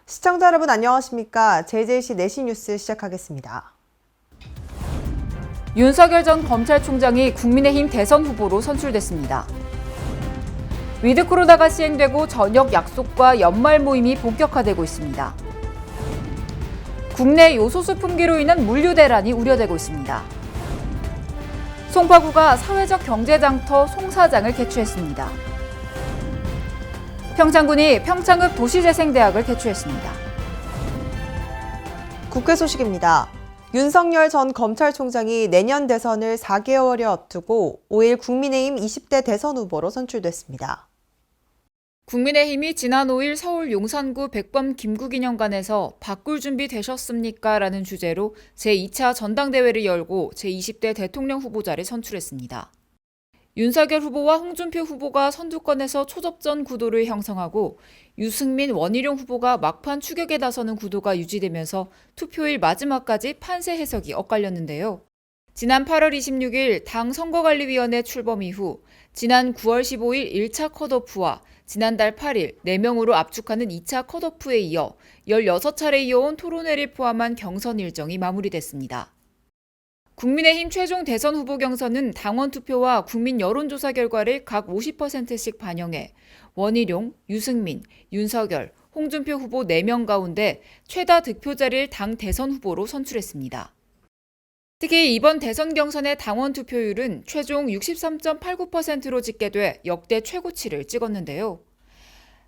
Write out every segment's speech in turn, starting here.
시청자 여러분 안녕하십니까? JJC 내시 뉴스 시작하겠습니다. 윤석열 전 검찰총장이 국민의힘 대선 후보로 선출됐습니다. 위드 코로나가 시행되고 저녁 약속과 연말 모임이 본격화되고 있습니다. 국내 요소수 품귀로 인한 물류 대란이 우려되고 있습니다. 송파구가 사회적 경제장터 송사장을 개최했습니다. 평창군이 평창읍 도시재생대학을 개최했습니다. 국회 소식입니다. 윤석열 전 검찰총장이 내년 대선을 4개월여 앞두고 5일 국민의힘 20대 대선 후보로 선출됐습니다. 국민의힘이 지난 5일 서울 용산구 백범 김구기념관에서 바꿀 준비 되셨습니까? 라는 주제로 제2차 전당대회를 열고 제20대 대통령 후보자를 선출했습니다. 윤석열 후보와 홍준표 후보가 선두권에서 초접전 구도를 형성하고 유승민, 원희룡 후보가 막판 추격에 나서는 구도가 유지되면서 투표일 마지막까지 판세 해석이 엇갈렸는데요. 지난 8월 26일 당 선거관리위원회 출범 이후 지난 9월 15일 1차 컷오프와 지난달 8일 4명으로 압축하는 2차 컷오프에 이어 16차례 이어온 토론회를 포함한 경선 일정이 마무리됐습니다. 국민의힘 최종 대선 후보 경선은 당원 투표와 국민 여론조사 결과를 각 50%씩 반영해 원희룡, 유승민, 윤석열, 홍준표 후보 4명 가운데 최다 득표자를 당 대선 후보로 선출했습니다. 특히 이번 대선 경선의 당원 투표율은 최종 63.89%로 집계돼 역대 최고치를 찍었는데요.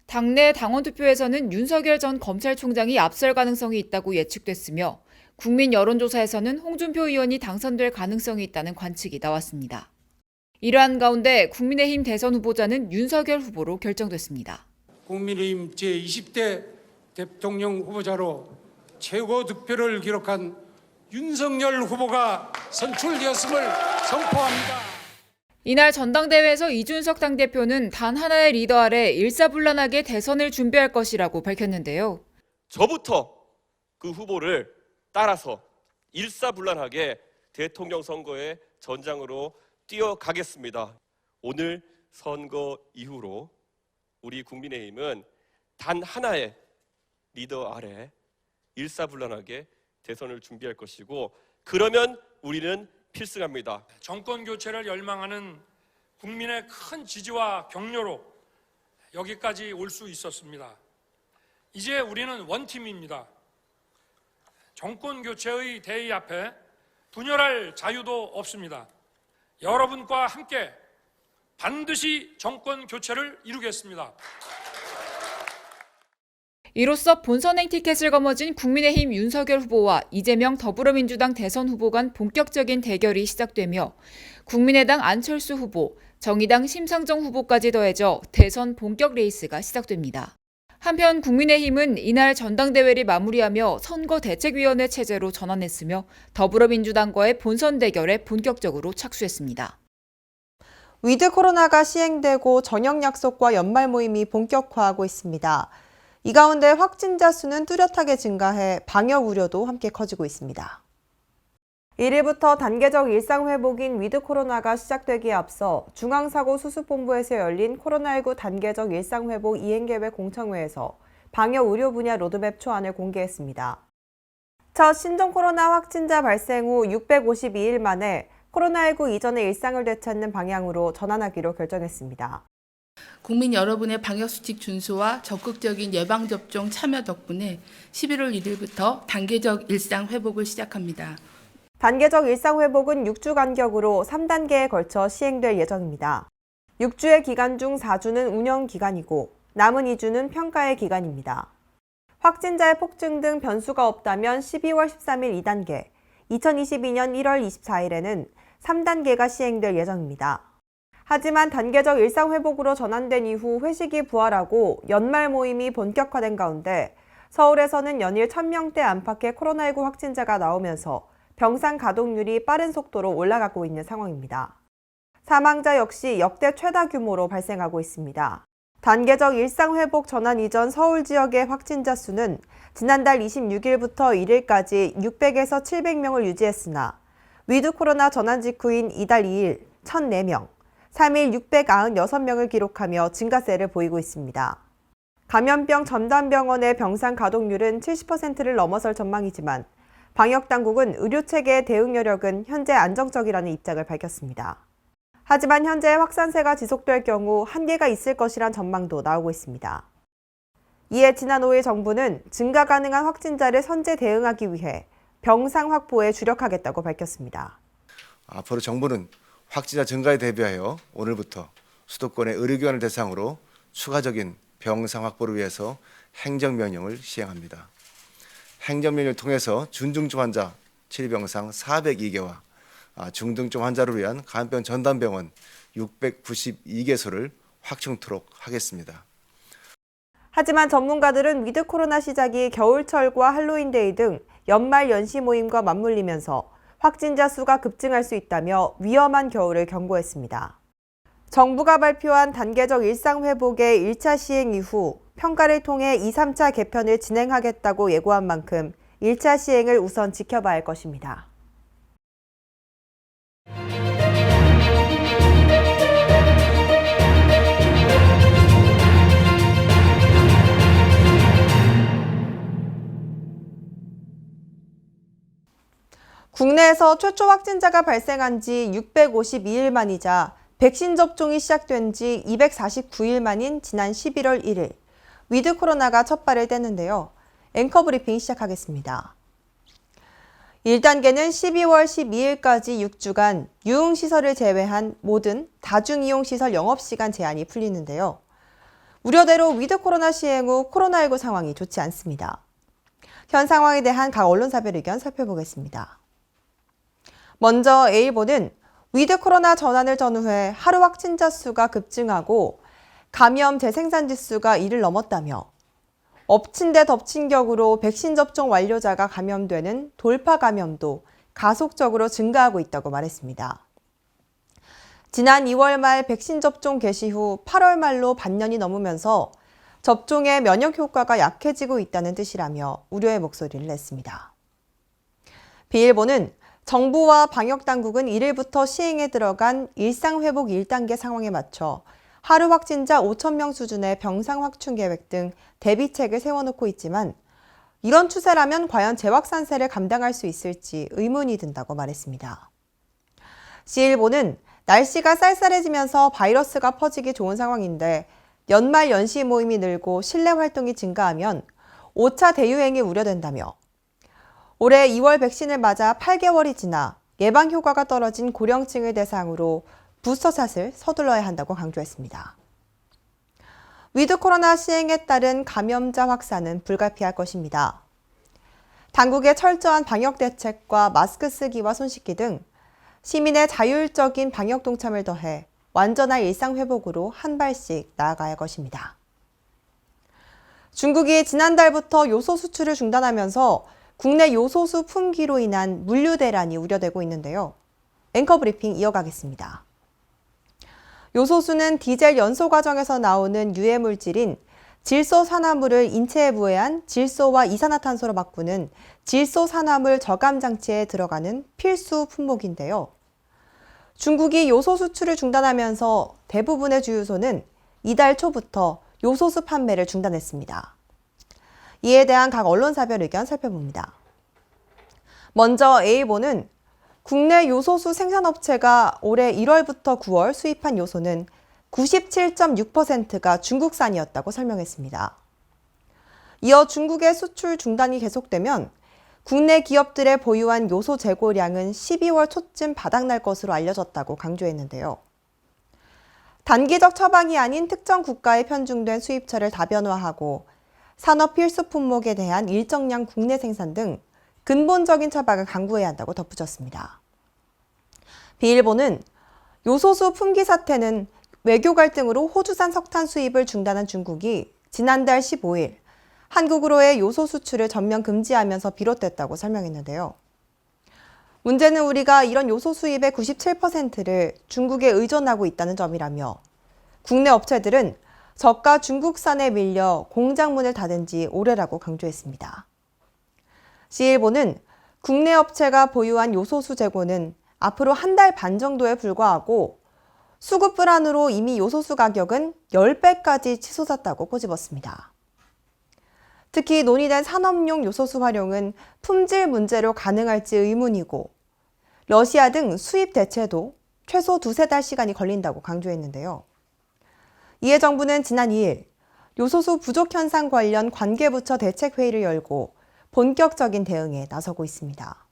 당내 당원 투표에서는 윤석열 전 검찰총장이 앞설 가능성이 있다고 예측됐으며 국민 여론조사에서는 홍준표 의원이 당선될 가능성이 있다는 관측이 나왔습니다. 이러한 가운데 국민의힘 대선 후보자는 윤석열 후보로 결정됐습니다. 국민의힘 제20대 대통령 후보자로 최고 득표를 기록한 윤석열 후보가 선출되었음을 선포합니다. 이날 전당대회에서 이준석 당대표는 단 하나의 리더 아래 일사불란하게 대선을 준비할 것이라고 밝혔는데요. 저부터 그 후보를 따라서 일사불란하게 대통령 선거의 전장으로 뛰어가겠습니다. 오늘 선거 이후로 우리 국민의힘은 단 하나의 리더 아래 일사불란하게 대선을 준비할 것이고 그러면 우리는 필승합니다. 정권 교체를 열망하는 국민의 큰 지지와 격려로 여기까지 올 수 있었습니다. 이제 우리는 원팀입니다. 정권 교체의 대의 앞에 분열할 자유도 없습니다. 여러분과 함께 반드시 정권 교체를 이루겠습니다. 이로써 본선행 티켓을 거머쥔 국민의힘 윤석열 후보와 이재명 더불어민주당 대선 후보 간 본격적인 대결이 시작되며 국민의당 안철수 후보, 정의당 심상정 후보까지 더해져 대선 본격 레이스가 시작됩니다. 한편 국민의힘은 이날 전당대회를 마무리하며 선거대책위원회 체제로 전환했으며 더불어민주당과의 본선 대결에 본격적으로 착수했습니다. 위드 코로나가 시행되고 저녁 약속과 연말 모임이 본격화하고 있습니다. 이 가운데 확진자 수는 뚜렷하게 증가해 방역 우려도 함께 커지고 있습니다. 1일부터 단계적 일상 회복인 위드 코로나가 시작되기에 앞서 중앙사고수습본부에서 열린 코로나19 단계적 일상 회복 이행계획 공청회에서 방역 의료 분야 로드맵 초안을 공개했습니다. 첫 신종 코로나 확진자 발생 후 652일 만에 코로나19 이전의 일상을 되찾는 방향으로 전환하기로 결정했습니다. 국민 여러분의 방역수칙 준수와 적극적인 예방접종 참여 덕분에 11월 1일부터 단계적 일상 회복을 시작합니다. 단계적 일상 회복은 6주 간격으로 3단계에 걸쳐 시행될 예정입니다. 6주의 기간 중 4주는 운영 기간이고 남은 2주는 평가의 기간입니다. 확진자의 폭증 등 변수가 없다면 12월 13일 2단계, 2022년 1월 24일에는 3단계가 시행될 예정입니다. 하지만 단계적 일상 회복으로 전환된 이후 회식이 부활하고 연말 모임이 본격화된 가운데 서울에서는 연일 1000명대 안팎의 코로나19 확진자가 나오면서 병상 가동률이 빠른 속도로 올라가고 있는 상황입니다. 사망자 역시 역대 최다 규모로 발생하고 있습니다. 단계적 일상 회복 전환 이전 서울 지역의 확진자 수는 지난달 26일부터 1일까지 600에서 700명을 유지했으나 위드 코로나 전환 직후인 이달 2일 1004명, 3일 696명을 기록하며 증가세를 보이고 있습니다. 감염병 전담병원의 병상 가동률은 70%를 넘어설 전망이지만 방역당국은 의료체계의 대응 여력은 현재 안정적이라는 입장을 밝혔습니다. 하지만 현재 확산세가 지속될 경우 한계가 있을 것이란 전망도 나오고 있습니다. 이에 지난 5일 정부는 증가 가능한 확진자를 선제 대응하기 위해 병상 확보에 주력하겠다고 밝혔습니다. 앞으로 정부는 확진자 증가에 대비하여 오늘부터 수도권의 의료기관을 대상으로 추가적인 병상 확보를 위해서 행정명령을 시행합니다. 행정명령을 통해서 준중증 환자 치료병상 402개와 중등증 환자를 위한 감염병 전담병원 692개소를 확충토록 하겠습니다. 하지만 전문가들은 위드 코로나 시작이 겨울철과 할로윈데이 등 연말 연시 모임과 맞물리면서 확진자 수가 급증할 수 있다며 위험한 겨울을 경고했습니다. 정부가 발표한 단계적 일상회복의 1차 시행 이후 평가를 통해 2, 3차 개편을 진행하겠다고 예고한 만큼 1차 시행을 우선 지켜봐야 할 것입니다. 국내에서 최초 확진자가 발생한 지 652일 만이자 백신 접종이 시작된 지 249일 만인 지난 11월 1일, 위드 코로나가 첫 발을 뗐는데요. 앵커 브리핑 시작하겠습니다. 1단계는 12월 12일까지 6주간 유흥시설을 제외한 모든 다중이용시설 영업시간 제한이 풀리는데요. 우려대로 위드 코로나 시행 후 코로나19 상황이 좋지 않습니다. 현 상황에 대한 각 언론사별 의견 살펴보겠습니다. 먼저 A보는 위드 코로나 전환을 전후해 하루 확진자 수가 급증하고 감염 재생산 지수가 1을 넘었다며 엎친 데 덮친 격으로 백신 접종 완료자가 감염되는 돌파 감염도 가속적으로 증가하고 있다고 말했습니다. 지난 2월 말 백신 접종 개시 후 8월 말로 반년이 넘으면서 접종의 면역 효과가 약해지고 있다는 뜻이라며 우려의 목소리를 냈습니다. B일보는 정부와 방역당국은 1일부터 시행에 들어간 일상회복 1단계 상황에 맞춰 하루 확진자 5,000명 수준의 병상 확충 계획 등 대비책을 세워놓고 있지만 이런 추세라면 과연 재확산세를 감당할 수 있을지 의문이 든다고 말했습니다. C일보는 날씨가 쌀쌀해지면서 바이러스가 퍼지기 좋은 상황인데 연말 연시 모임이 늘고 실내 활동이 증가하면 5차 대유행이 우려된다며 올해 2월 백신을 맞아 8개월이 지나 예방 효과가 떨어진 고령층을 대상으로 부스터샷을 서둘러야 한다고 강조했습니다. 위드 코로나 시행에 따른 감염자 확산은 불가피할 것입니다. 당국의 철저한 방역 대책과 마스크 쓰기와 손 씻기 등 시민의 자율적인 방역 동참을 더해 완전한 일상 회복으로 한 발씩 나아가야 할 것입니다. 중국이 지난달부터 요소 수출을 중단하면서 국내 요소수 품귀로 인한 물류 대란이 우려되고 있는데요. 앵커 브리핑 이어가겠습니다. 요소수는 디젤 연소 과정에서 나오는 유해 물질인 질소산화물을 인체에 부해한 질소와 이산화탄소로 바꾸는 질소산화물 저감 장치에 들어가는 필수 품목인데요. 중국이 요소 수출을 중단하면서 대부분의 주유소는 이달 초부터 요소수 판매를 중단했습니다. 이에 대한 각 언론사별 의견 살펴봅니다. 먼저 A보는 국내 요소수 생산업체가 올해 1월부터 9월 수입한 요소는 97.6%가 중국산이었다고 설명했습니다. 이어 중국의 수출 중단이 계속되면 국내 기업들의 보유한 요소 재고량은 12월 초쯤 바닥날 것으로 알려졌다고 강조했는데요. 단기적 처방이 아닌 특정 국가에 편중된 수입처를 다변화하고 산업 필수 품목에 대한 일정량 국내 생산 등 근본적인 처방을 강구해야 한다고 덧붙였습니다. B일보는 요소수 품귀 사태는 외교 갈등으로 호주산 석탄 수입을 중단한 중국이 지난달 15일 한국으로의 요소 수출을 전면 금지하면서 비롯됐다고 설명했는데요. 문제는 우리가 이런 요소 수입의 97%를 중국에 의존하고 있다는 점이라며 국내 업체들은 저가 중국산에 밀려 공장문을 닫은 지 오래라고 강조했습니다. C일보는 국내 업체가 보유한 요소수 재고는 앞으로 한 달 반 정도에 불과하고 수급 불안으로 이미 요소수 가격은 10배까지 치솟았다고 꼬집었습니다. 특히 논의된 산업용 요소수 활용은 품질 문제로 가능할지 의문이고 러시아 등 수입 대체도 최소 2-3달 시간이 걸린다고 강조했는데요. 이에 정부는 지난 2일 요소수 부족 현상 관련 관계부처 대책회의를 열고 본격적인 대응에 나서고 있습니다.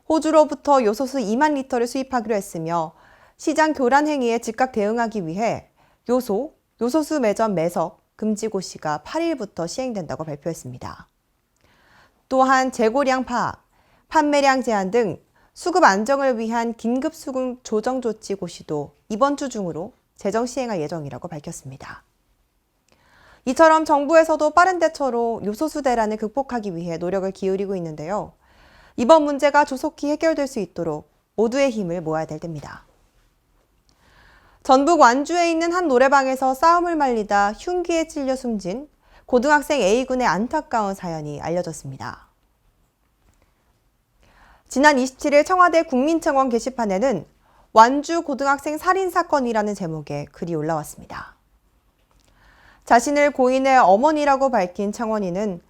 호주로부터 요소수 2만 리터를 수입하기로 했으며 시장 교란 행위에 즉각 대응하기 위해 요소수 매점 매석 금지 고시가 8일부터 시행된다고 발표했습니다. 또한 재고량 파악, 판매량 제한 등 수급 안정을 위한 긴급 수급 조정 조치 고시도 이번 주 중으로 제정 시행할 예정이라고 밝혔습니다. 이처럼 정부에서도 빠른 대처로 요소수 대란을 극복하기 위해 노력을 기울이고 있는데요. 이번 문제가 조속히 해결될 수 있도록 모두의 힘을 모아야 될 때입니다. 전북 완주에 있는 한 노래방에서 싸움을 말리다 흉기에 찔려 숨진 고등학생 A군의 안타까운 사연이 알려졌습니다. 지난 27일 청와대 국민청원 게시판에는 완주 고등학생 살인사건이라는 제목의 글이 올라왔습니다. 자신을 고인의 어머니라고 밝힌 청원인은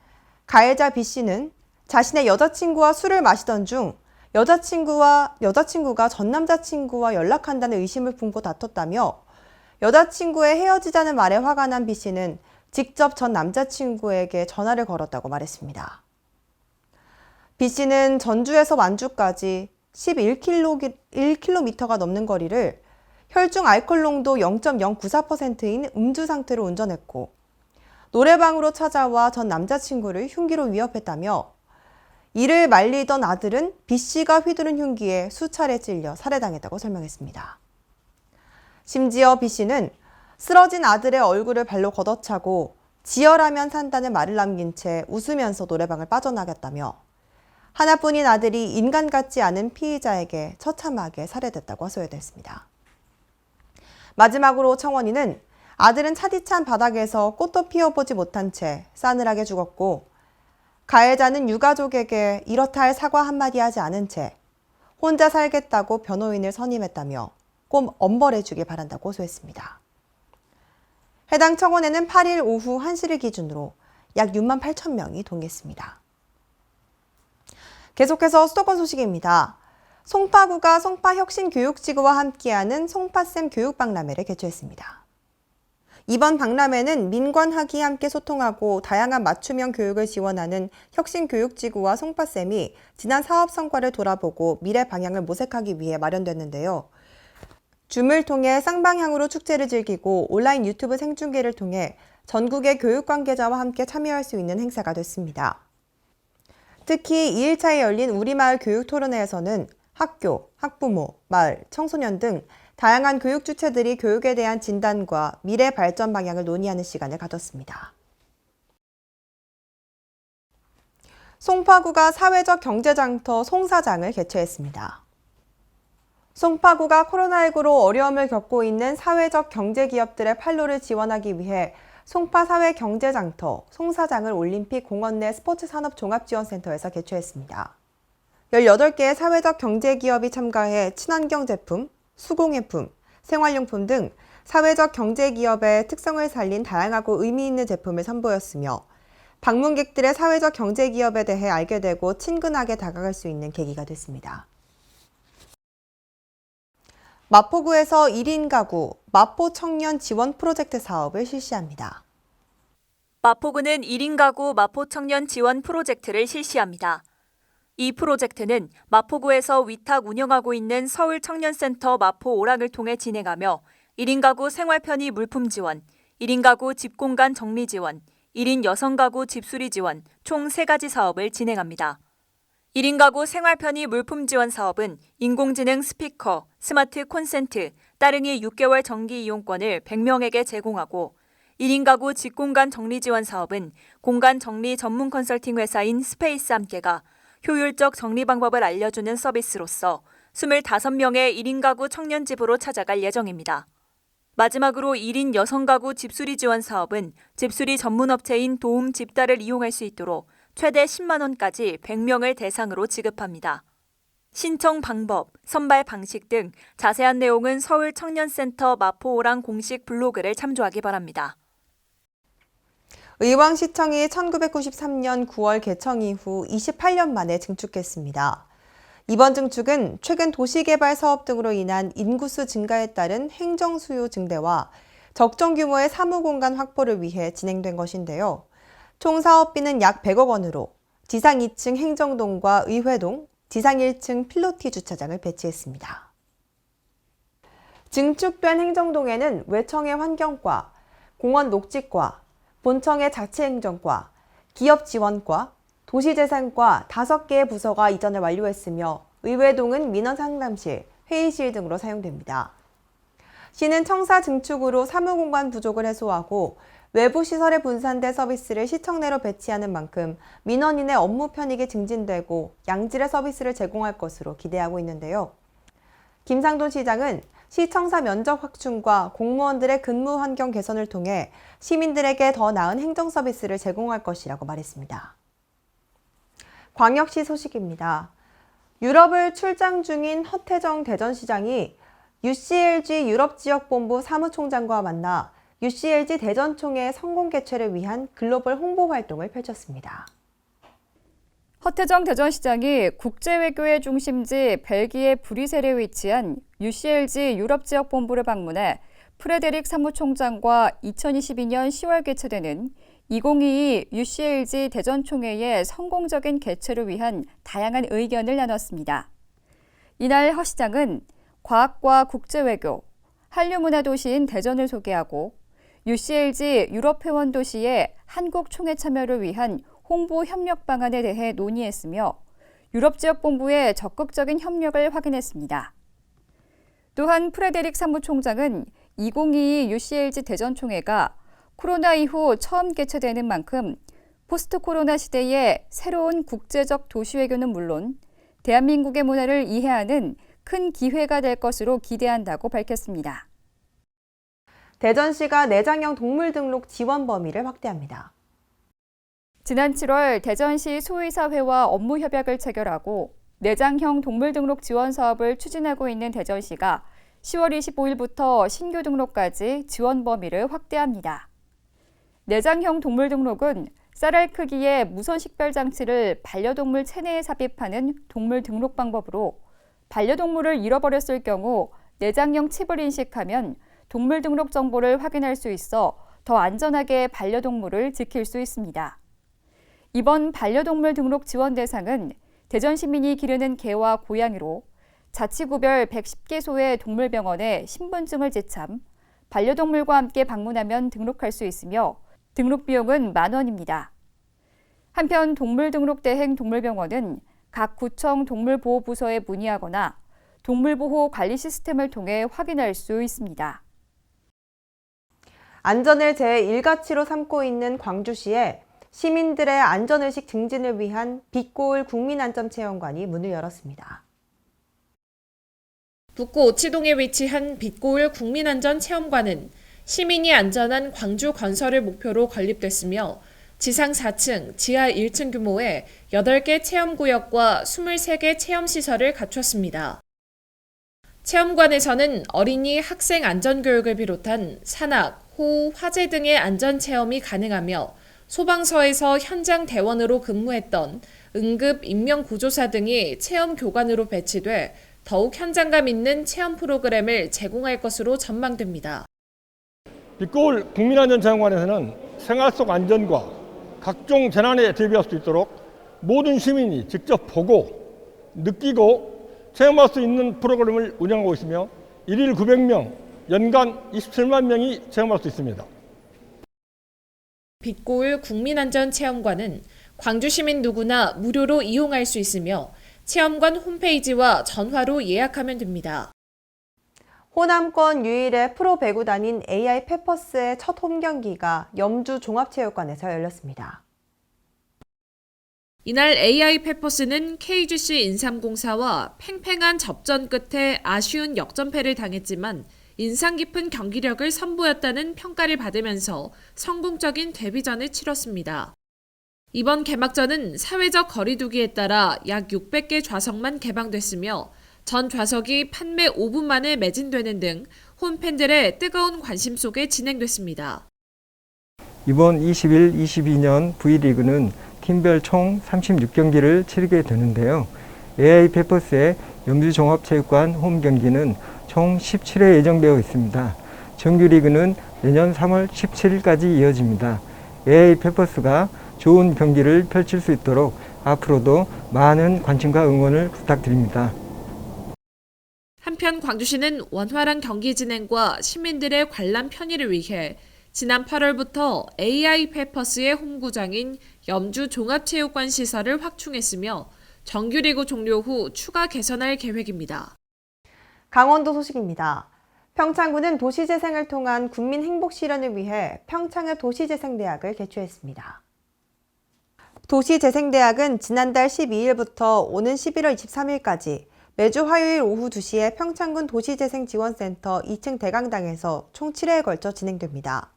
가해자 B씨는 자신의 여자친구와 술을 마시던 중 여자친구가 전 남자친구와 연락한다는 의심을 품고 다퉜다며 여자친구의 헤어지자는 말에 화가 난 B씨는 직접 전 남자친구에게 전화를 걸었다고 말했습니다. B씨는 전주에서 완주까지 11km가 넘는 거리를 혈중 알코올 농도 0.094%인 음주 상태로 운전했고 노래방으로 찾아와 전 남자친구를 흉기로 위협했다며 이를 말리던 아들은 B씨가 휘두른 흉기에 수차례 찔려 살해당했다고 설명했습니다. 심지어 B씨는 쓰러진 아들의 얼굴을 발로 걷어차고 지혈하면 산다는 말을 남긴 채 웃으면서 노래방을 빠져나갔다며 하나뿐인 아들이 인간 같지 않은 피의자에게 처참하게 살해됐다고 하소연했습니다. 마지막으로 청원인은 아들은 차디찬 바닥에서 꽃도 피워보지 못한 채 싸늘하게 죽었고 가해자는 유가족에게 이렇다 할 사과 한마디 하지 않은 채 혼자 살겠다고 변호인을 선임했다며 꼭 엄벌해주길 바란다고 호소했습니다. 해당 청원에는 8일 오후 1시를 기준으로 약 6만 8천 명이 동의했습니다. 계속해서 수도권 소식입니다. 송파구가 송파혁신교육지구와 함께하는 송파쌤 교육박람회를 개최했습니다. 이번 박람회는 민관학이 함께 소통하고 다양한 맞춤형 교육을 지원하는 혁신교육지구와 송파쌤이 지난 사업 성과를 돌아보고 미래 방향을 모색하기 위해 마련됐는데요. 줌을 통해 쌍방향으로 축제를 즐기고 온라인 유튜브 생중계를 통해 전국의 교육 관계자와 함께 참여할 수 있는 행사가 됐습니다. 특히 2일차에 열린 우리마을 교육토론회에서는 학교, 학부모, 마을, 청소년 등 다양한 교육 주체들이 교육에 대한 진단과 미래 발전 방향을 논의하는 시간을 가졌습니다. 송파구가 사회적 경제장터 송사장을 개최했습니다. 송파구가 코로나19로 어려움을 겪고 있는 사회적 경제기업들의 판로를 지원하기 위해 송파 사회경제장터 송사장을 올림픽 공원 내 스포츠산업종합지원센터에서 개최했습니다. 18개의 사회적 경제기업이 참가해 친환경 제품, 수공예품, 생활용품 등 사회적 경제기업의 특성을 살린 다양하고 의미 있는 제품을 선보였으며 방문객들의 사회적 경제기업에 대해 알게 되고 친근하게 다가갈 수 있는 계기가 됐습니다. 마포구에서 1인 가구 마포 청년 지원 프로젝트 사업을 실시합니다. 마포구는 1인 가구 마포 청년 지원 프로젝트를 실시합니다. 이 프로젝트는 마포구에서 위탁 운영하고 있는 서울청년센터 마포 오락을 통해 진행하며 1인 가구 생활 편의 물품 지원, 1인 가구 집공간 정리 지원, 1인 여성 가구 집수리 지원 총 3가지 사업을 진행합니다. 1인 가구 생활 편의 물품 지원 사업은 인공지능 스피커, 스마트 콘센트, 따릉이 6개월 정기 이용권을 100명에게 제공하고 1인 가구 집공간 정리 지원 사업은 공간 정리 전문 컨설팅 회사인 스페이스 함께가 효율적 정리 방법을 알려주는 서비스로서 25명의 1인 가구 청년 집으로 찾아갈 예정입니다. 마지막으로 1인 여성 가구 집수리 지원 사업은 집수리 전문 업체인 도움 집달을 이용할 수 있도록 최대 10만 원까지 100명을 대상으로 지급합니다. 신청 방법, 선발 방식 등 자세한 내용은 서울청년센터 마포오랑 공식 블로그를 참조하기 바랍니다. 의왕시청이 1993년 9월 개청 이후 28년 만에 증축했습니다. 이번 증축은 최근 도시개발 사업 등으로 인한 인구수 증가에 따른 행정수요 증대와 적정 규모의 사무공간 확보를 위해 진행된 것인데요. 총 사업비는 약 100억 원으로 지상 2층 행정동과 의회동, 지상 1층 필로티 주차장을 배치했습니다. 증축된 행정동에는 외청의 환경과, 공원 녹지과, 본청의 자치행정과, 기업지원과, 도시재산과 5개의 부서가 이전을 완료했으며 의회동은 민원상담실, 회의실 등으로 사용됩니다. 시는 청사 증축으로 사무공간 부족을 해소하고 외부 시설에 분산된 서비스를 시청 내로 배치하는 만큼 민원인의 업무 편익이 증진되고 양질의 서비스를 제공할 것으로 기대하고 있는데요. 김상돈 시장은 시청사 면적 확충과 공무원들의 근무 환경 개선을 통해 시민들에게 더 나은 행정 서비스를 제공할 것이라고 말했습니다. 광역시 소식입니다. 유럽을 출장 중인 허태정 대전시장이 UCLG 유럽지역본부 사무총장과 만나 UCLG 대전총회 성공 개최를 위한 글로벌 홍보 활동을 펼쳤습니다. 허태정 대전시장이 국제외교의 중심지 벨기에 브뤼셀에 위치한 UCLG 유럽지역본부를 방문해 프레데릭 사무총장과 2022년 10월 개최되는 2022 UCLG 대전총회의 성공적인 개최를 위한 다양한 의견을 나눴습니다. 이날 허 시장은 과학과 국제외교, 한류문화도시인 대전을 소개하고 UCLG 유럽회원 도시의 한국 총회 참여를 위한 홍보 협력 방안에 대해 논의했으며 유럽지역본부의 적극적인 협력을 확인했습니다. 또한 프레데릭 사무총장은 2022 UCLG 대전총회가 코로나 이후 처음 개최되는 만큼 포스트 코로나 시대의 새로운 국제적 도시외교는 물론 대한민국의 문화를 이해하는 큰 기회가 될 것으로 기대한다고 밝혔습니다. 대전시가 내장형 동물 등록 지원 범위를 확대합니다. 지난 7월 대전시 소의사회와 업무 협약을 체결하고 내장형 동물 등록 지원 사업을 추진하고 있는 대전시가 10월 25일부터 신규 등록까지 지원 범위를 확대합니다. 내장형 동물 등록은 쌀알 크기의 무선 식별 장치를 반려동물 체내에 삽입하는 동물 등록 방법으로 반려동물을 잃어버렸을 경우 내장형 칩을 인식하면 동물 등록 정보를 확인할 수 있어 더 안전하게 반려동물을 지킬 수 있습니다. 이번 반려동물 등록 지원 대상은 대전 시민이 기르는 개와 고양이로 자치구별 110개소의 동물병원에 신분증을 제참, 반려동물과 함께 방문하면 등록할 수 있으며 등록 비용은 만 원입니다. 한편 동물등록대행 동물병원은 각 구청 동물보호부서에 문의하거나 동물보호 관리 시스템을 통해 확인할 수 있습니다. 안전을 제1가치로 삼고 있는 광주시에 시민들의 안전의식 증진을 위한 빛고울 국민안전체험관이 문을 열었습니다. 북구 오치동에 위치한 빛고울 국민안전체험관은 시민이 안전한 광주 건설을 목표로 건립됐으며 지상 4층, 지하 1층 규모의 8개 체험구역과 23개 체험시설을 갖췄습니다. 체험관에서는 어린이 학생 안전교육을 비롯한 산악, 호우, 화재 등의 안전체험이 가능하며 소방서에서 현장 대원으로 근무했던 응급 인명구조사 등이 체험 교관으로 배치돼 더욱 현장감 있는 체험 프로그램을 제공할 것으로 전망됩니다. 빛고울 국민안전체험관에서는 생활 속 안전과 각종 재난에 대비할 수 있도록 모든 시민이 직접 보고 느끼고 체험할 수 있는 프로그램을 운영하고 있으며 1일 900명, 연간 27만 명이 체험할 수 있습니다. 빛고울 국민안전체험관은 광주 시민 누구나 무료로 이용할 수 있으며 체험관 홈페이지와 전화로 예약하면 됩니다. 호남권 유일의 프로배구단인 AI 페퍼스의 첫 홈경기가 염주 종합체육관에서 열렸습니다. 이날 AI 페퍼스는 KGC 인삼공사와 팽팽한 접전 끝에 아쉬운 역전패를 당했지만 인상 깊은 경기력을 선보였다는 평가를 받으면서 성공적인 데뷔전을 치렀습니다. 이번 개막전은 사회적 거리두기에 따라 약 600개 좌석만 개방됐으며 전 좌석이 판매 5분 만에 매진되는 등 홈팬들의 뜨거운 관심 속에 진행됐습니다. 이번 21-22년 V리그는 팀별 총 36경기를 치르게 되는데요. AI 페퍼스의 염주종합체육관 홈 경기는 총 17회 예정되어 있습니다. 정규리그는 내년 3월 17일까지 이어집니다. AI 페퍼스가 좋은 경기를 펼칠 수 있도록 앞으로도 많은 관심과 응원을 부탁드립니다. 한편 광주시는 원활한 경기 진행과 시민들의 관람 편의를 위해 지난 8월부터 AI 페퍼스의 홈구장인 염주 종합체육관 시설을 확충했으며 정규리그 종료 후 추가 개선할 계획입니다. 강원도 소식입니다. 평창군은 도시재생을 통한 국민 행복 실현을 위해 평창의 도시재생대학을 개최했습니다. 도시재생대학은 지난달 12일부터 오는 11월 23일까지 매주 화요일 오후 2시에 평창군 도시재생지원센터 2층 대강당에서 총 7회에 걸쳐 진행됩니다.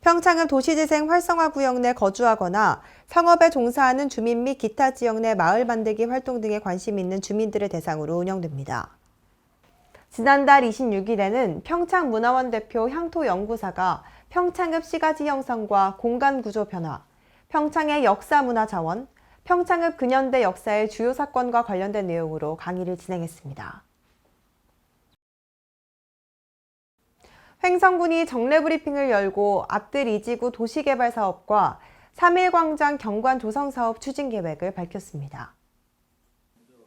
평창은 도시재생 활성화 구역 내 거주하거나 상업에 종사하는 주민 및 기타 지역 내 마을 만들기 활동 등에 관심 있는 주민들을 대상으로 운영됩니다. 지난달 26일에는 평창문화원 대표 향토연구사가 평창읍 시가지 형성과 공간구조 변화, 평창의 역사문화자원, 평창읍 근현대 역사의 주요 사건과 관련된 내용으로 강의를 진행했습니다. 횡성군이 정례브리핑을 열고 앞들 2지구 도시개발 사업과 3.1광장 경관 조성 사업 추진 계획을 밝혔습니다.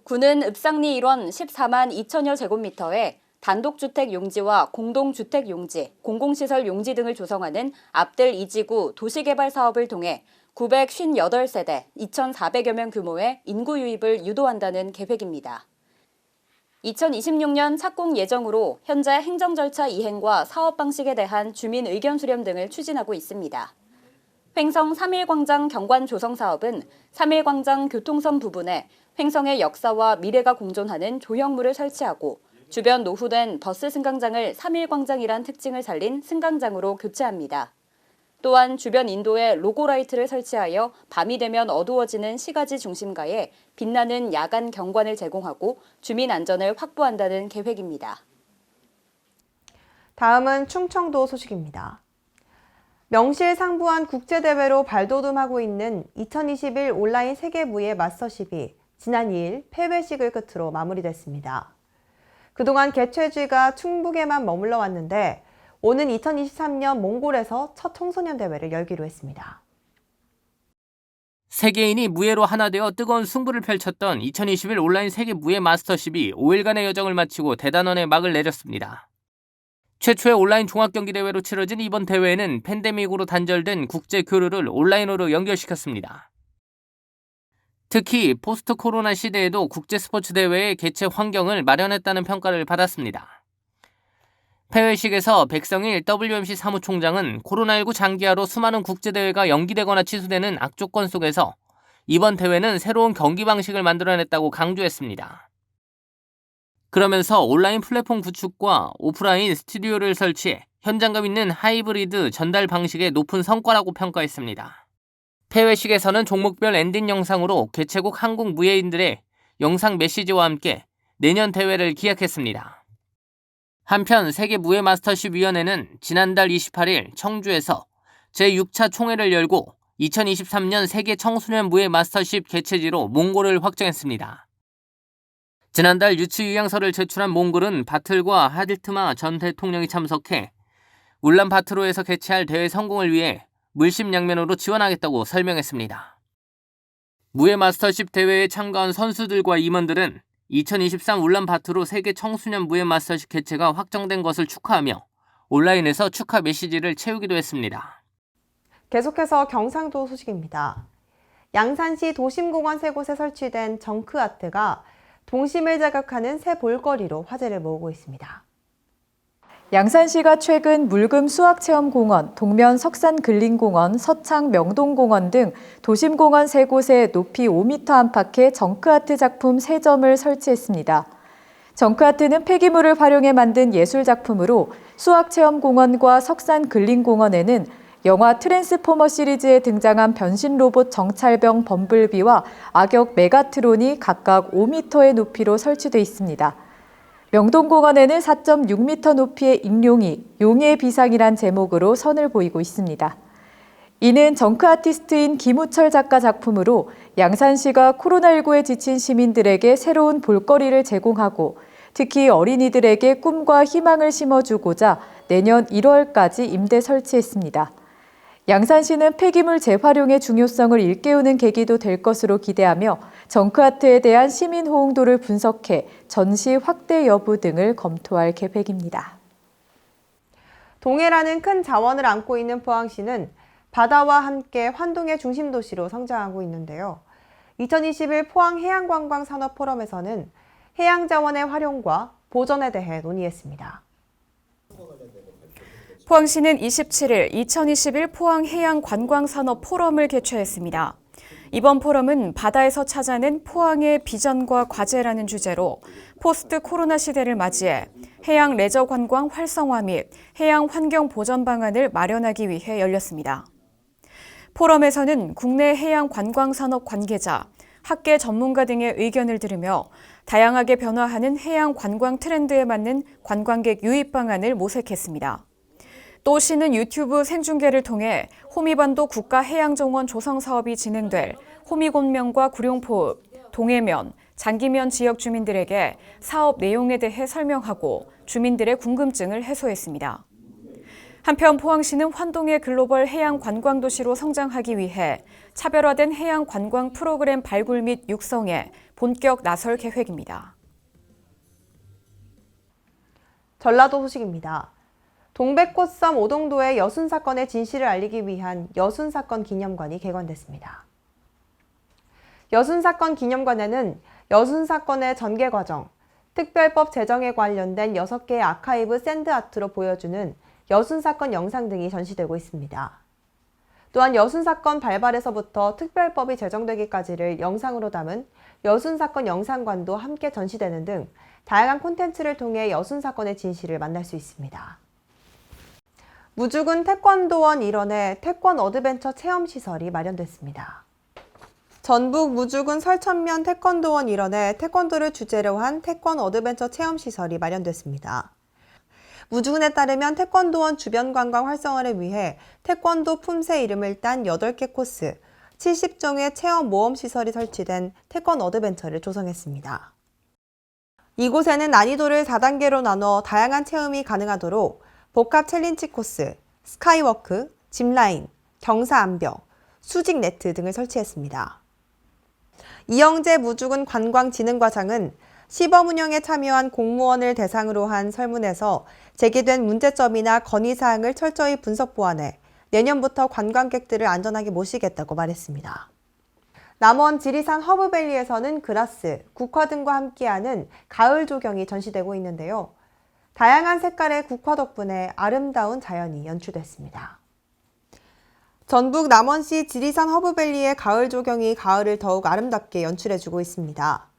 군은 읍상리 일원 14만 2천여 제곱미터의 단독주택 용지와 공동주택 용지, 공공시설 용지 등을 조성하는 앞들 2지구 도시개발 사업을 통해 958세대 2,400여 명 규모의 인구 유입을 유도한다는 계획입니다. 2026년 착공 예정으로 현재 행정 절차 이행과 사업 방식에 대한 주민 의견 수렴 등을 추진하고 있습니다. 횡성 3.1광장 경관 조성 사업은 3.1광장 교통선 부분에 횡성의 역사와 미래가 공존하는 조형물을 설치하고 주변 노후된 버스 승강장을 3.1광장이란 특징을 살린 승강장으로 교체합니다. 또한 주변 인도에 로고라이트를 설치하여 밤이 되면 어두워지는 시가지 중심가에 빛나는 야간 경관을 제공하고 주민 안전을 확보한다는 계획입니다. 다음은 충청도 소식입니다. 명실상부한 국제대회로 발돋움하고 있는 2021 온라인 세계무예 마스터십이 지난 2일 폐회식을 끝으로 마무리됐습니다. 그동안 개최지가 충북에만 머물러 왔는데 오는 2023년 몽골에서 첫 청소년 대회를 열기로 했습니다. 세계인이 무예로 하나 되어 뜨거운 승부를 펼쳤던 2021 온라인 세계 무예 마스터십이 5일간의 여정을 마치고 대단원의 막을 내렸습니다. 최초의 온라인 종합경기대회로 치러진 이번 대회에는 팬데믹으로 단절된 국제 교류를 온라인으로 연결시켰습니다. 특히 포스트 코로나 시대에도 국제 스포츠 대회의 개최 환경을 마련했다는 평가를 받았습니다. 폐회식에서 백성일 WMC 사무총장은 코로나19 장기화로 수많은 국제대회가 연기되거나 취소되는 악조건 속에서 이번 대회는 새로운 경기 방식을 만들어냈다고 강조했습니다. 그러면서 온라인 플랫폼 구축과 오프라인 스튜디오를 설치해 현장감 있는 하이브리드 전달 방식의 높은 성과라고 평가했습니다. 폐회식에서는 종목별 엔딩 영상으로 개최국 한국 무예인들의 영상 메시지와 함께 내년 대회를 기약했습니다. 한편 세계무예마스터십위원회는 지난달 28일 청주에서 제6차 총회를 열고 2023년 세계 청소년 무예 마스터십 개최지로 몽골을 확정했습니다. 지난달 유치 의향서를 제출한 몽골은 바틀과 하딜트마 전 대통령이 참석해 울란바토르에서 개최할 대회 성공을 위해 물심양면으로 지원하겠다고 설명했습니다. 무예 마스터십 대회에 참가한 선수들과 임원들은 2023 울란바토르 세계 청소년 무예 마스터십 개최가 확정된 것을 축하하며 온라인에서 축하 메시지를 채우기도 했습니다. 계속해서 경상도 소식입니다. 양산시 도심공원 세 곳에 설치된 정크아트가 동심을 자극하는 새 볼거리로 화제를 모으고 있습니다. 양산시가 최근 물금 수학체험공원, 동면 석산근린공원, 서창 명동공원 등 도심공원 3곳에 높이 5m 안팎의 정크아트 작품 3점을 설치했습니다. 정크아트는 폐기물을 활용해 만든 예술작품으로 수학체험공원과 석산근린공원에는 영화 트랜스포머 시리즈에 등장한 변신 로봇 정찰병 범블비와 악역 메가트론이 각각 5m의 높이로 설치돼 있습니다. 명동공원에는 4.6m 높이의 익룡이 용의 비상이란 제목으로 선을 보이고 있습니다. 이는 정크 아티스트인 김우철 작가 작품으로 양산시가 코로나19에 지친 시민들에게 새로운 볼거리를 제공하고 특히 어린이들에게 꿈과 희망을 심어주고자 내년 1월까지 임대 설치했습니다. 양산시는 폐기물 재활용의 중요성을 일깨우는 계기도 될 것으로 기대하며 정크아트에 대한 시민 호응도를 분석해 전시 확대 여부 등을 검토할 계획입니다. 동해라는 큰 자원을 안고 있는 포항시는 바다와 함께 환동의 중심 도시로 성장하고 있는데요. 2021 포항 해양관광 산업 포럼에서는 해양 자원의 활용과 보전에 대해 논의했습니다. 포항시는 27일 2021 포항 해양관광산업 포럼을 개최했습니다. 이번 포럼은 바다에서 찾아낸 포항의 비전과 과제라는 주제로 포스트 코로나 시대를 맞이해 해양 레저 관광 활성화 및 해양 환경 보전 방안을 마련하기 위해 열렸습니다. 포럼에서는 국내 해양 관광 산업 관계자, 학계 전문가 등의 의견을 들으며 다양하게 변화하는 해양 관광 트렌드에 맞는 관광객 유입 방안을 모색했습니다. 또 시는 유튜브 생중계를 통해 호미반도 국가해양정원 조성 사업이 진행될 호미곤면과 구룡포읍, 동해면, 장기면 지역 주민들에게 사업 내용에 대해 설명하고 주민들의 궁금증을 해소했습니다. 한편 포항시는 환동의 글로벌 해양 관광 도시로 성장하기 위해 차별화된 해양 관광 프로그램 발굴 및 육성에 본격 나설 계획입니다. 전라도 소식입니다. 동백꽃섬 오동도의 여순 사건의 진실을 알리기 위한 여순 사건 기념관이 개관됐습니다. 여순 사건 기념관에는 여순 사건의 전개 과정, 특별법 제정에 관련된 6개의 아카이브 샌드 아트로 보여주는 여순 사건 영상 등이 전시되고 있습니다. 또한 여순 사건 발발에서부터 특별법이 제정되기까지를 영상으로 담은 여순 사건 영상관도 함께 전시되는 등 다양한 콘텐츠를 통해 여순 사건의 진실을 만날 수 있습니다. 무주군 태권도원 일원의 태권 어드벤처 체험시설이 마련됐습니다. 전북 무주군 설천면 태권도원 일원의 태권도를 주제로 한 태권 어드벤처 체험시설이 마련됐습니다. 무주군에 따르면 태권도원 주변 관광 활성화를 위해 태권도 품새 이름을 딴 8개 코스, 70종의 체험 모험 시설이 설치된 태권 어드벤처를 조성했습니다. 이곳에는 난이도를 4단계로 나눠 다양한 체험이 가능하도록 복합 챌린지 코스, 스카이워크, 짚라인, 경사 암벽, 수직 네트 등을 설치했습니다. 이영재 무주군 관광진흥과장은 시범 운영에 참여한 공무원을 대상으로 한 설문에서 제기된 문제점이나 건의사항을 철저히 분석 보완해 내년부터 관광객들을 안전하게 모시겠다고 말했습니다. 남원 지리산 허브밸리에서는 그라스, 국화 등과 함께하는 가을 조경이 전시되고 있는데요. 다양한 색깔의 국화 덕분에 아름다운 자연이 연출됐습니다. 전북 남원시 지리산 허브밸리의 가을 조경이 가을을 더욱 아름답게 연출해주고 있습니다.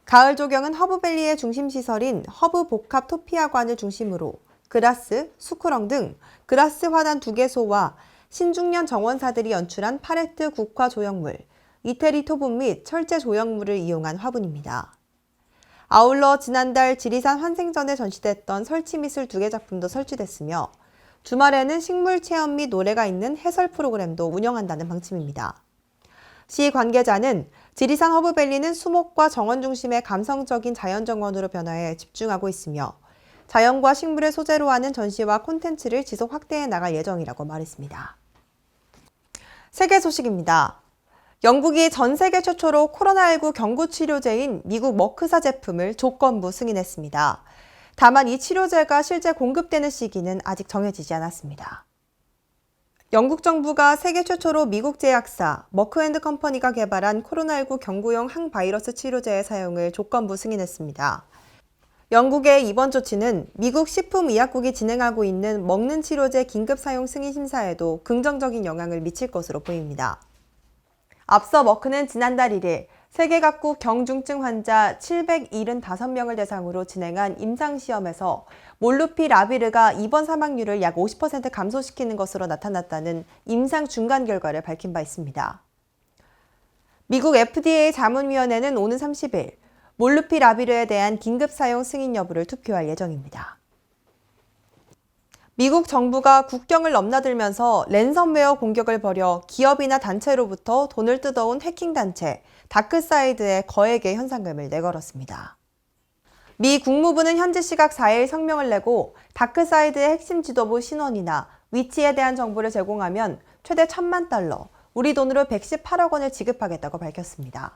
가을 조경은 허브밸리의 중심시설인 허브 복합 토피아관을 중심으로 그라스, 수쿠렁 등 그라스 화단 2개소와 신중년 정원사들이 연출한 팔레트 국화 조형물, 이태리 토분 및 철제 조형물을 이용한 화분입니다. 아울러 지난달 지리산 환생전에 전시됐던 설치미술 2개 작품도 설치됐으며 주말에는 식물 체험 및 노래가 있는 해설 프로그램도 운영한다는 방침입니다. 시 관계자는 지리산 허브밸리는 수목과 정원 중심의 감성적인 자연정원으로 변화해 집중하고 있으며 자연과 식물을 소재로 하는 전시와 콘텐츠를 지속 확대해 나갈 예정이라고 말했습니다. 세계 소식입니다. 영국이 전 세계 최초로 코로나19 경구 치료제인 미국 머크사 제품을 조건부 승인했습니다. 다만 이 치료제가 실제 공급되는 시기는 아직 정해지지 않았습니다. 영국 정부가 세계 최초로 미국 제약사 머크앤드컴퍼니가 개발한 코로나19 경구용 항바이러스 치료제의 사용을 조건부 승인했습니다. 영국의 이번 조치는 미국 식품의약국이 진행하고 있는 먹는 치료제 긴급 사용 승인 심사에도 긍정적인 영향을 미칠 것으로 보입니다. 앞서 머크는 지난달 1일 세계 각국 경중증 환자 775명을 대상으로 진행한 임상시험에서 몰루피라비르가 입원 사망률을 약 50% 감소시키는 것으로 나타났다는 임상 중간 결과를 밝힌 바 있습니다. 미국 FDA 자문위원회는 오는 30일 몰루피라비르에 대한 긴급 사용 승인 여부를 투표할 예정입니다. 미국 정부가 국경을 넘나들면서 랜섬웨어 공격을 벌여 기업이나 단체로부터 돈을 뜯어온 해킹 단체 다크사이드에 거액의 현상금을 내걸었습니다. 미 국무부는 현지 시각 4일 성명을 내고 다크사이드의 핵심 지도부 신원이나 위치에 대한 정보를 제공하면 최대 1,000만 달러, 우리 돈으로 118억 원을 지급하겠다고 밝혔습니다.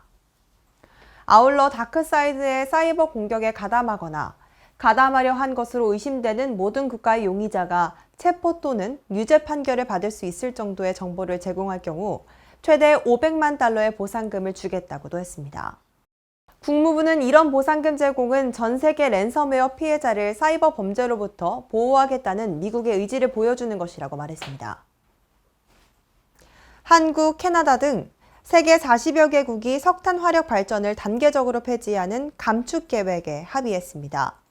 아울러 다크사이드의 사이버 공격에 가담하거나 가담하려 한 것으로 의심되는 모든 국가의 용의자가 체포 또는 유죄 판결을 받을 수 있을 정도의 정보를 제공할 경우 최대 500만 달러의 보상금을 주겠다고도 했습니다. 국무부는 이런 보상금 제공은 전 세계 랜섬웨어 피해자를 사이버 범죄로부터 보호하겠다는 미국의 의지를 보여주는 것이라고 말했습니다. 한국, 캐나다 등 세계 40여 개국이 석탄 화력 발전을 단계적으로 폐지하는 감축 계획에 합의했습니다.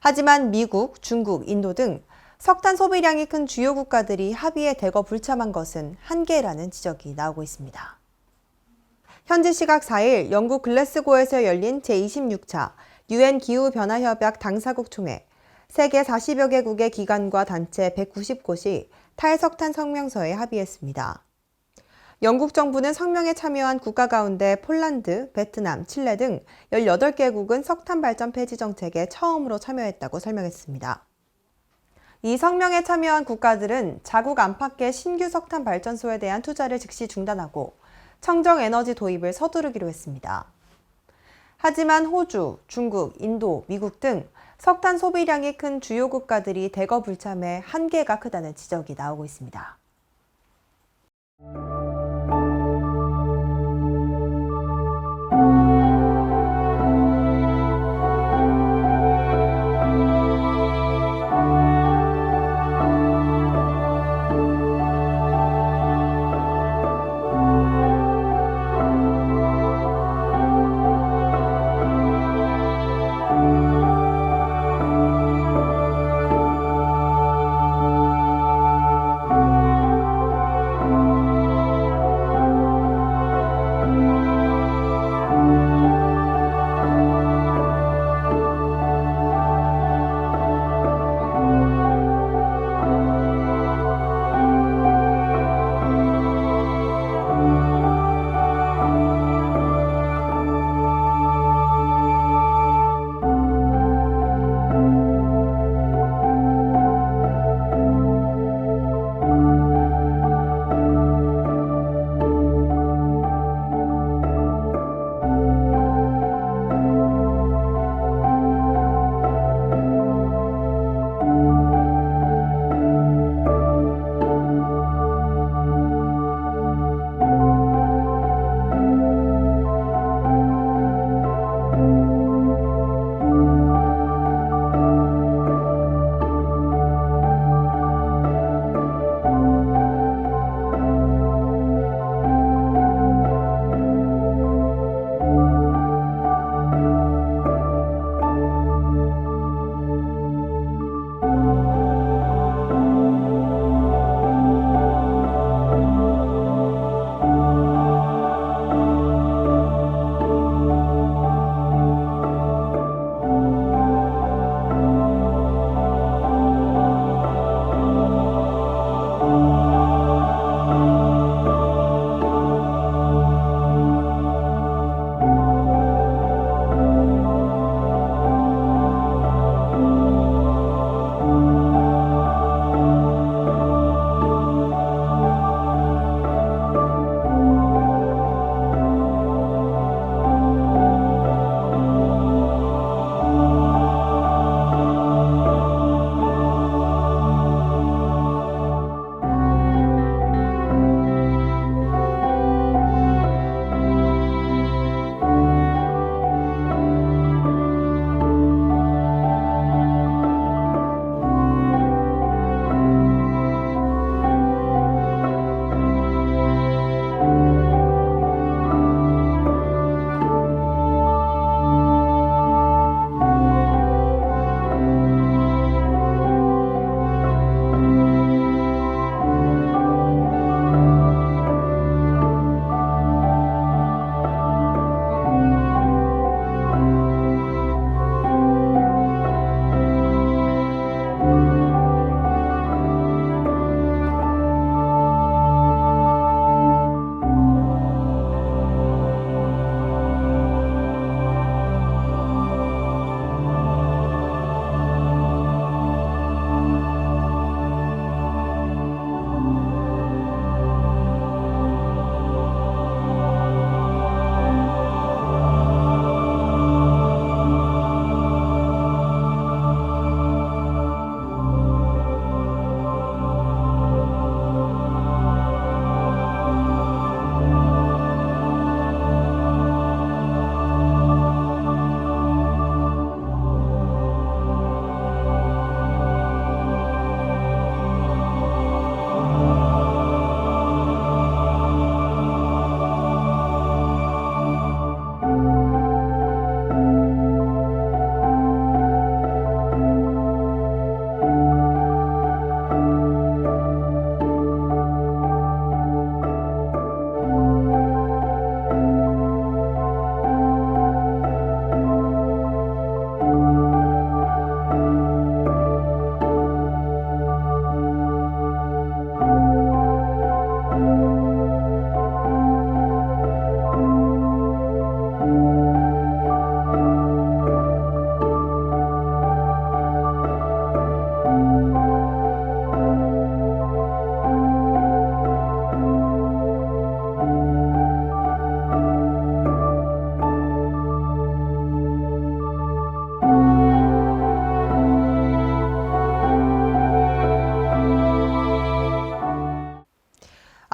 하지만 미국, 중국, 인도 등 석탄 소비량이 큰 주요 국가들이 합의에 대거 불참한 것은 한계라는 지적이 나오고 있습니다. 현지 시각 4일 영국 글래스고에서 열린 제26차 UN 기후변화협약 당사국 총회, 세계 40여 개국의 기관과 단체 190곳이 탈석탄 성명서에 합의했습니다. 영국 정부는 성명에 참여한 국가 가운데 폴란드, 베트남, 칠레 등 18개국은 석탄 발전 폐지 정책에 처음으로 참여했다고 설명했습니다. 이 성명에 참여한 국가들은 자국 안팎의 신규 석탄 발전소에 대한 투자를 즉시 중단하고 청정 에너지 도입을 서두르기로 했습니다. 하지만 호주, 중국, 인도, 미국 등 석탄 소비량이 큰 주요 국가들이 대거 불참해 한계가 크다는 지적이 나오고 있습니다.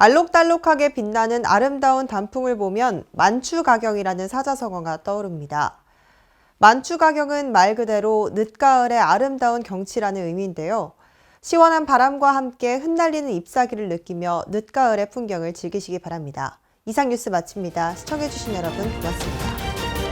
알록달록하게 빛나는 아름다운 단풍을 보면 만추가경이라는 사자성어가 떠오릅니다. 만추가경은 말 그대로 늦가을의 아름다운 경치라는 의미인데요. 시원한 바람과 함께 흩날리는 잎사귀를 느끼며 늦가을의 풍경을 즐기시기 바랍니다. 이상 뉴스 마칩니다. 시청해주신 여러분 고맙습니다.